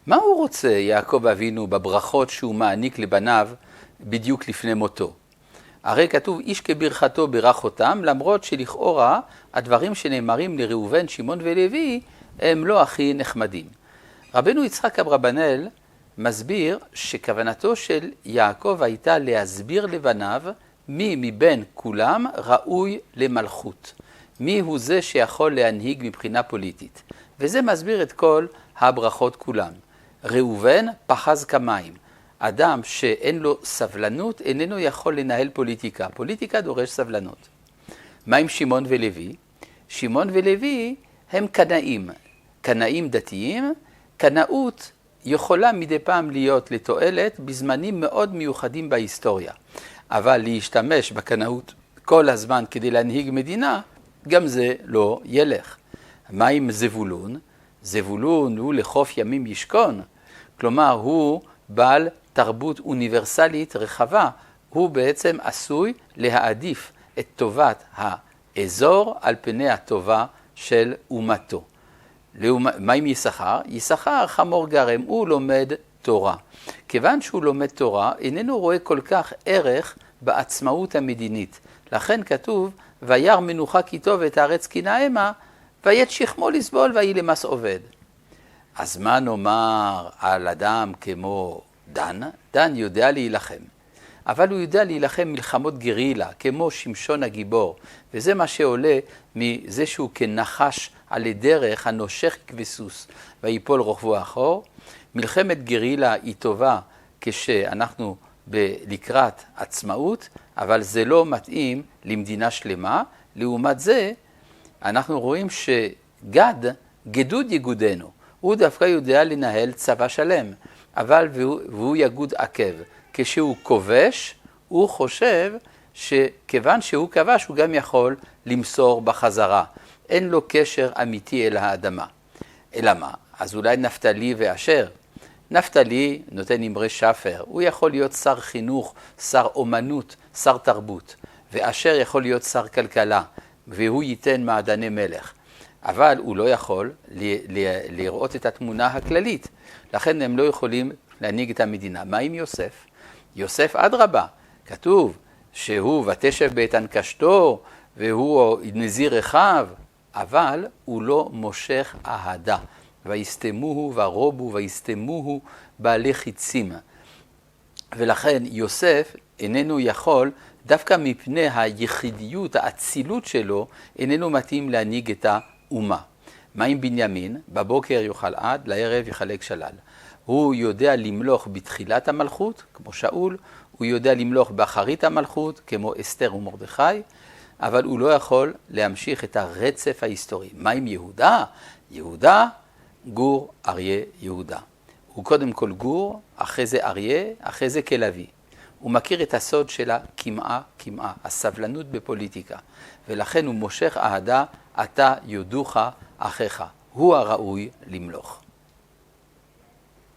מה הוא רוצה יעקב אבינו בברכות שהוא מעניק לבניו בדיוק לפני מותו? הרי כתוב איש כברכתו ברך אותם, למרות שלכאורה הדברים שנאמרים לראובן, שמעון ולוי הם לא הכי נחמדים. רבנו יצחק אברבנאל מסביר שכוונתו של יעקב הייתה להסביר לבניו מי מבין כולם ראוי למלכות. מי הוא זה שיכול להנהיג מבחינה פוליטית. וזה מסביר את כל הברכות כולם. ראובן פחז כמים. אדם שאין לו סבלנות איננו יכול לנהל פוליטיקה. פוליטיקה דורש סבלנות. מה עם שמעון ולוי? שמעון ולוי הם קנאים. קנאים דתיים. קנאות יכולה מדי פעם להיות לתועלת בזמנים מאוד מיוחדים בהיסטוריה. אבל להשתמש בקנאות כל הזמן כדי להנהיג מדינה, גם זה לא ילך. מה עם זבולון? זבולון הוא לחוף ימים ישכון. כלומר, הוא בעל תרבות אוניברסלית רחבה. הוא בעצם עשוי להעדיף את טובת האזור על פני הטובה של אומתו. מה עם יששכר? יששכר חמור גרם, הוא לומד תורה. כיוון שהוא לומד תורה, איננו רואה כל כך ערך בעצמאות המדינית. לכן כתוב, וירא מנוחה כי טוב את הארץ כי נעמה, וית שכמו לסבול ויהי למס עובד. אז מה נאמר על אדם כמו דן? דן יודע להילחם. אבל הוא יודע להילחם מלחמות גרילה, כמו שמשון הגיבור. וזה מה שעולה מזה שהוא כנחש על דרך הנושך כבסוס ויפול רוחבו אחור. מלחמת גרילה היא טובה כשאנחנו לקראת עצמאות, אבל זה לא מתאים למדינה שלמה. לעומת זה, אנחנו רואים שגד, גדוד יגודנו, הוא דווקא יודע לנהל צבא שלם, אבל והוא יגוד עקב. כשהוא כובש, הוא חושב שכיוון שהוא כבש, הוא גם יכול למסור בחזרה. אין לו קשר אמיתי אל האדמה. אלא מה? אז אולי נפתלי ואשר. נפתלי נותן אמרי שפר, הוא יכול להיות שר חינוך, שר אומנות, שר תרבות, ואשר יכול להיות שר כלכלה, והוא ייתן מעדני מלך. אבל הוא לא יכול לראות את התמונה הכללית, לכן הם לא יכולים להנהיג את המדינה. מה עם יוסף? יוסף אדרבה, כתוב שהוא ותשב באיתן קשתו, והוא נזיר רחב, אבל הוא לא מושך אהדה. ויסתמוהו ורובו ויסתמוהו בעלי חיצים. ולכן יוסף איננו יכול, דווקא מפני היחידיות, האצילות שלו, איננו מתאים להנהיג את האומה. מה עם בנימין? בבוקר יאכל עד, לערב יחלק שלל. הוא יודע למלוך בתחילת המלכות, כמו שאול, הוא יודע למלוך באחרית המלכות, כמו אסתר ומרדכי, אבל הוא לא יכול להמשיך את הרצף ההיסטורי. מה עם יהודה? יהודה, גור, אריה, יהודה. הוא קודם כל גור, אחרי זה אריה, אחרי זה כלבי. הוא מכיר את הסוד של הקמעה, הסבלנות בפוליטיקה. ולכן הוא מושך אהדה, אתה יודוך אחיך. הוא הראוי למלוך.